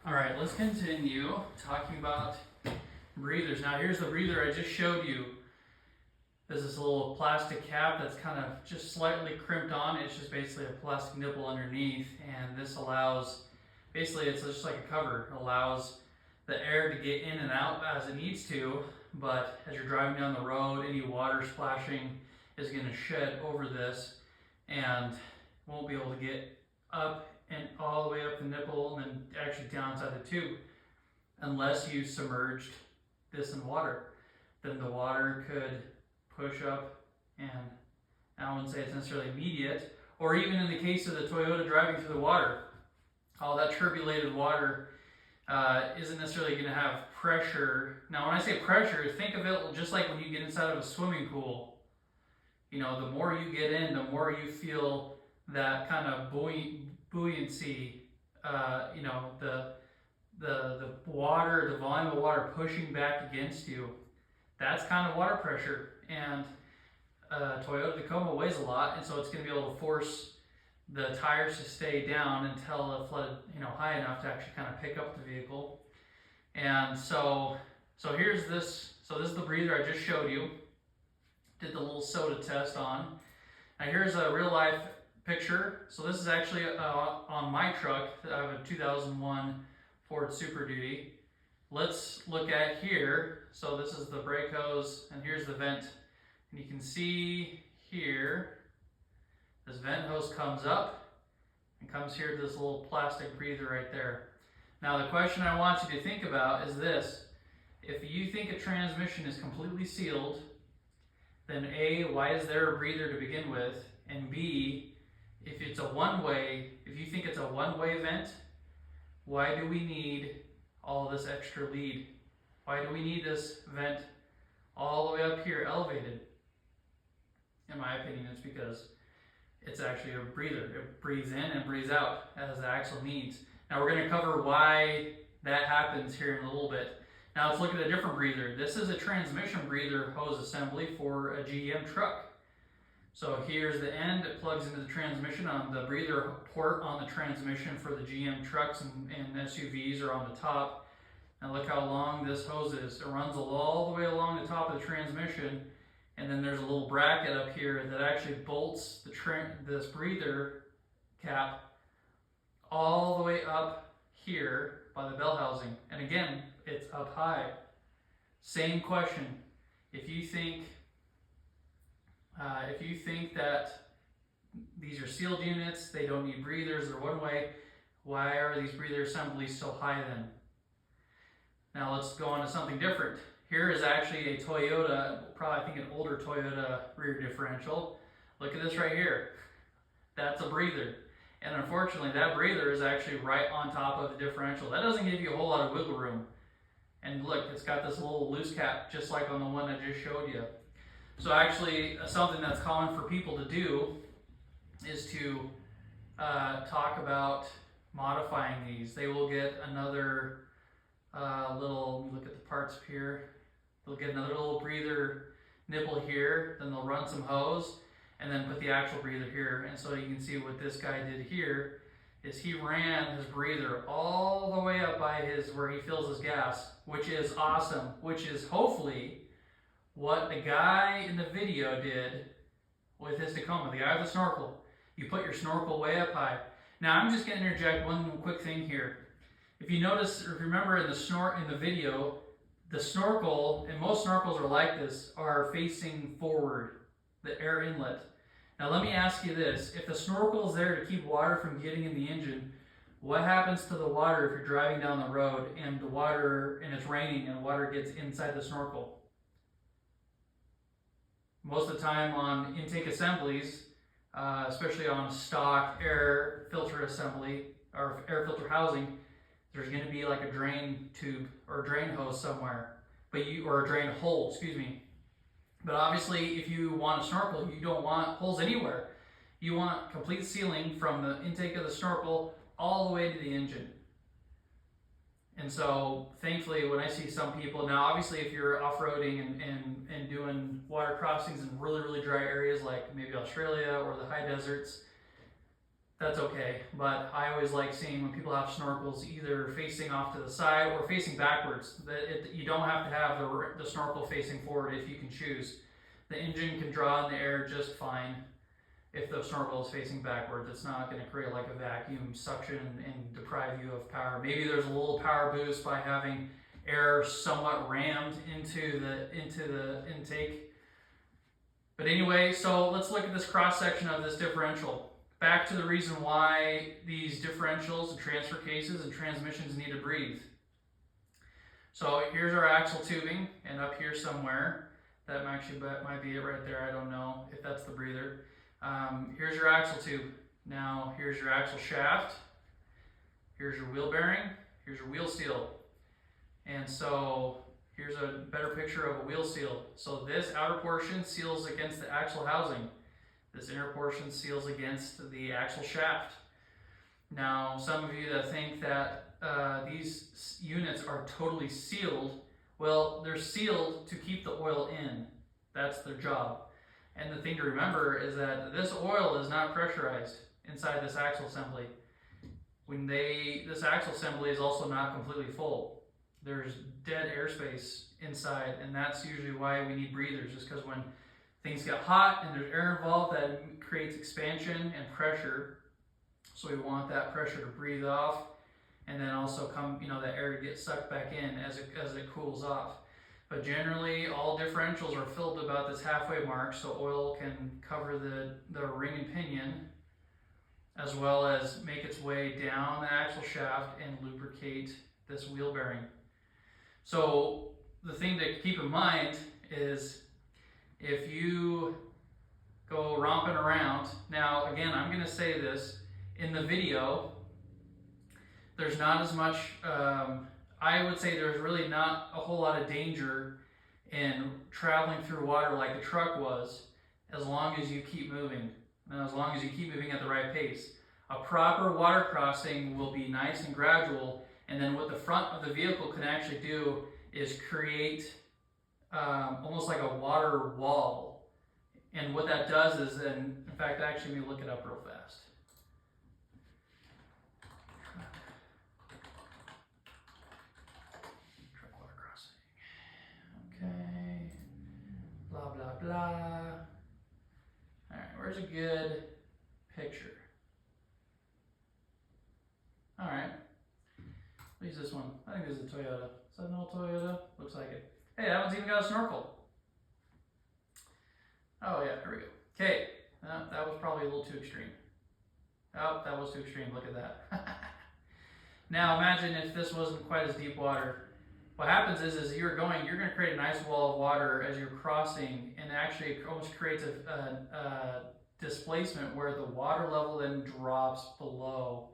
All right, let's continue talking about breathers. Now here's the breather I just showed you. There's this little plastic cap that's kind of just slightly crimped on. It's just basically a plastic nipple underneath, and this allows, basically it's just like a cover. It allows the air to get in and out as it needs to, but as you're driving down the road, any water splashing is going to shed over this and won't be able to get up and all the way up the nipple and then actually down inside the tube unless you submerged this in water. Then the water could push up, and I wouldn't say it's necessarily immediate, or even in the case of the Toyota driving through the water, all that turbulated water isn't necessarily going to have pressure. Now when I say pressure, think of it just like when you get inside of a swimming pool. You know, the more you get in, the more you feel that kind of buoyancy, you know, the water, the volume of water pushing back against you. That's kind of water pressure. And Toyota Tacoma weighs a lot, and so it's going to be able to force the tires to stay down until it flooded, you know, high enough to actually kind of pick up the vehicle. And so here's this. So this is the breather I just showed you. Did the little soda test on. Now here's a real life picture. So this is actually on my truck. I have a 2001 Ford Super Duty. Let's look at here. So this is the brake hose, and here's the vent. And you can see here, this vent hose comes up and comes here to this little plastic breather right there. Now the question I want you to think about is this. If you think a transmission is completely sealed, then A, why is there a breather to begin with? And B, if it's a one-way, if you think it's a one-way vent, why do we need all this extra lead? Why do we need this vent all the way up here elevated? In my opinion, it's because it's actually a breather. It breathes in and breathes out as the axle needs. Now we're going to cover why that happens here in a little bit. Now let's look at a different breather. This is a transmission breather hose assembly for a GM truck. So here's the end. It plugs into the transmission on the breather port on the transmission for the GM trucks and SUVs are on the top. And look how long this hose is. It runs all the way along the top of the transmission, and then there's a little bracket up here that actually bolts this breather cap all the way up here by the bell housing. And again, it's up high. Same question. If you think that these are sealed units, they don't need breathers, they're one way, why are these breather assemblies so high then? Now let's go on to something different. Here is actually a Toyota, probably I think an older Toyota rear differential. Look at this right here. That's a breather. And unfortunately that breather is actually right on top of the differential. That doesn't give you a whole lot of wiggle room. And look, it's got this little loose cap just like on the one I just showed you. So actually something that's common for people to do is to talk about modifying these. They will get another little, look at the parts up here, they'll get another little breather nipple here, then they'll run some hose and then put the actual breather here. And so you can see what this guy did here is he ran his breather all the way up by where he fills his gas, which is awesome, which is hopefully what the guy in the video did with his Tacoma, the guy with the snorkel. You put your snorkel way up high. Now I'm just going to interject one quick thing here. If you notice, or if you remember in the video, the snorkel, and most snorkels are like this, are facing forward, the air inlet. Now let me ask you this, if the snorkel is there to keep water from getting in the engine, what happens to the water if you're driving down the road and it's raining and water gets inside the snorkel? Most of the time on intake assemblies, especially on stock air filter assembly or air filter housing, there's going to be like a drain tube or a drain hose somewhere, or a drain hole, excuse me. But obviously, if you want a snorkel, you don't want holes anywhere. You want complete sealing from the intake of the snorkel all the way to the engine. And so, thankfully, when I see some people, now obviously if you're off-roading and doing water crossings in really, really dry areas like maybe Australia or the high deserts, that's okay. But I always like seeing when people have snorkels either facing off to the side or facing backwards. You don't have to have the snorkel facing forward if you can choose. The engine can draw in the air just fine if the snorkel is facing backwards. It's not going to create like a vacuum suction and deprive you of power. Maybe there's a little power boost by having air somewhat rammed into the intake. But anyway, so let's look at this cross section of this differential. Back to the reason why these differentials and transfer cases and transmissions need to breathe. So here's our axle tubing, and up here somewhere, that might be it right there. I don't know if that's the breather. Here's your axle tube. Now here's your axle shaft. Here's your wheel bearing. Here's your wheel seal. And so here's a better picture of a wheel seal. So this outer portion seals against the axle housing. This inner portion seals against the axle shaft. Now, some of you that think that these units are totally sealed, well, they're sealed to keep the oil in. That's their job. And the thing to remember is that this oil is not pressurized inside this axle assembly. This axle assembly is also not completely full. There's dead airspace inside, and that's usually why we need breathers, is because when things get hot and there's air involved, that creates expansion and pressure. So we want that pressure to breathe off, and then also that air to get sucked back in as it cools off. But generally, all differentials are filled about this halfway mark, so oil can cover the ring and pinion, as well as make its way down the axle shaft and lubricate this wheel bearing. So the thing to keep in mind is if you go romping around, now again, I'm going to say this, in the video, there's not as much, I would say there's really not a whole lot of danger in traveling through water like the truck was, as long as you keep moving, and as long as you keep moving at the right pace. A proper water crossing will be nice and gradual, and then what the front of the vehicle can actually do is create almost like a water wall. And what that does is, in fact, actually, let me look it up real fast. Truck water crossing. Okay. Blah, blah, blah. All right, where's a good picture? All right. Use this one. I think this is a Toyota. Is that an old Toyota? Looks like it. Hey, that one's even got a snorkel. Oh yeah, here we go. Okay, that was probably a little too extreme. Oh, that was too extreme. Look at that. Now imagine if this wasn't quite as deep water. What happens is you're going to create a nice wall of water as you're crossing, and actually it almost creates a displacement where the water level then drops below.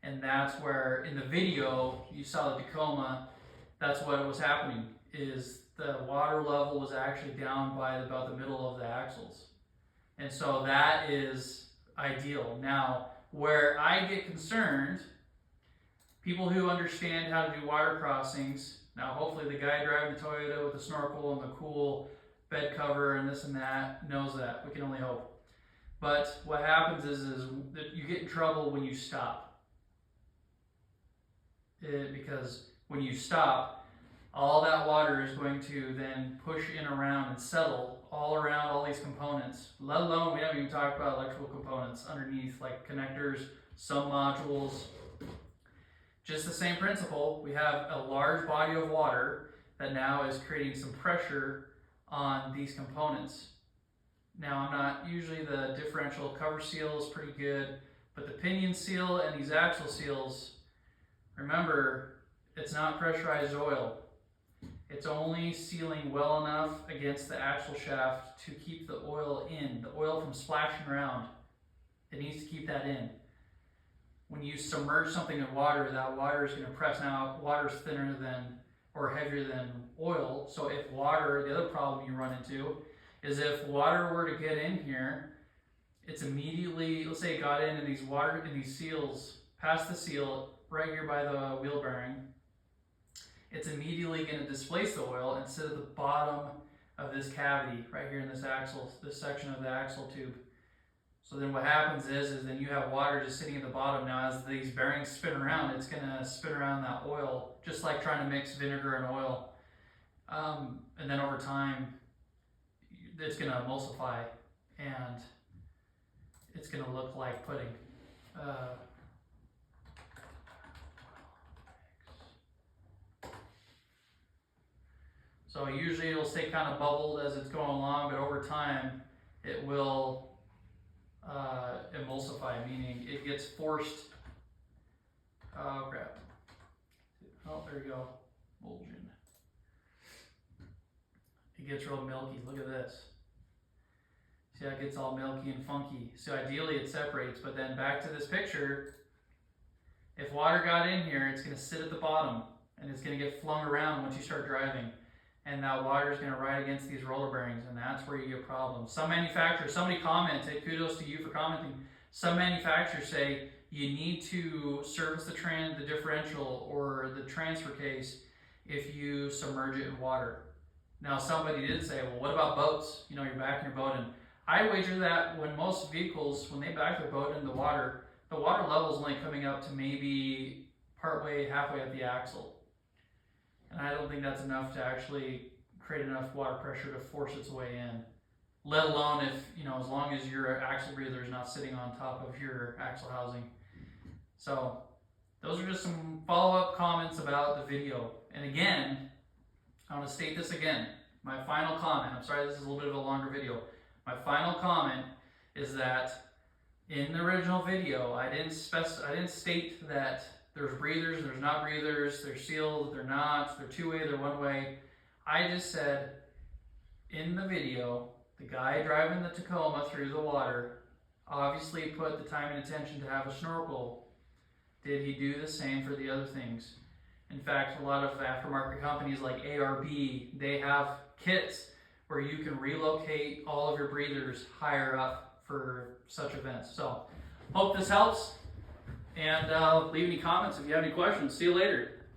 And that's where, in the video, you saw the Tacoma, that's what was happening, is the water level was actually down by about the middle of the axles. And so that is ideal. Now, where I get concerned, people who understand how to do water crossings, now hopefully the guy driving the Toyota with the snorkel and the cool bed cover and this and that knows that. We can only hope. But what happens is that you get in trouble when you stop. Because when you stop, all that water is going to then push in around and settle all around all these components, let alone we haven't even talked about electrical components underneath, like connectors, some modules. Just the same principle, we have a large body of water that now is creating some pressure on these components. Now, usually the differential cover seal is pretty good, but the pinion seal and these axle seals, remember, it's not pressurized oil. It's only sealing well enough against the axle shaft to keep the oil in, the oil from splashing around. It needs to keep that in. When you submerge something in water, that water is going to press. Now, water is thinner than or heavier than oil, so if water, the other problem you run into is if water were to get in here, it's immediately, let's say it got in these seals, past the seal, right here by the wheel bearing, it's immediately going to displace the oil and sit at the bottom of this cavity right here in this section of the axle tube. So then what happens is then you have water just sitting at the bottom. Now as these bearings spin around, it's gonna spin around that oil, just like trying to mix vinegar and oil. And then over time, it's gonna emulsify and it's gonna look like pudding. So usually it'll stay kind of bubbled as it's going along, but over time it will emulsify, meaning it gets forced. Oh crap. Oh, there you go. Emulsion. It gets real milky. Look at this. See how it gets all milky and funky. So ideally it separates, but then back to this picture, if water got in here, it's going to sit at the bottom and it's going to get flung around once you start driving. And that water is going to ride against these roller bearings, and that's where you get problems. Some manufacturers, somebody commented, kudos to you for commenting, some manufacturers say you need to service the differential or the transfer case if you submerge it in water. Now somebody did say, well, what about boats? You know, you're backing your boat in. I wager that when most vehicles, when they back their boat in the water level is only coming up to maybe halfway up the axle. And I don't think that's enough to actually create enough water pressure to force its way in. Let alone if, you know, as long as your axle breather is not sitting on top of your axle housing. So those are just some follow-up comments about the video. And again, I want to state this again. My final comment, I'm sorry this is a little bit of a longer video. My final comment is that in the original video, I didn't state that there's breathers, there's not breathers, they're sealed, they're not, they're two-way, they're one-way. I just said, in the video, the guy driving the Tacoma through the water obviously put the time and attention to have a snorkel. Did he do the same for the other things? In fact, a lot of aftermarket companies like ARB, they have kits where you can relocate all of your breathers higher up for such events. So, hope this helps. And leave any comments if you have any questions. See you later.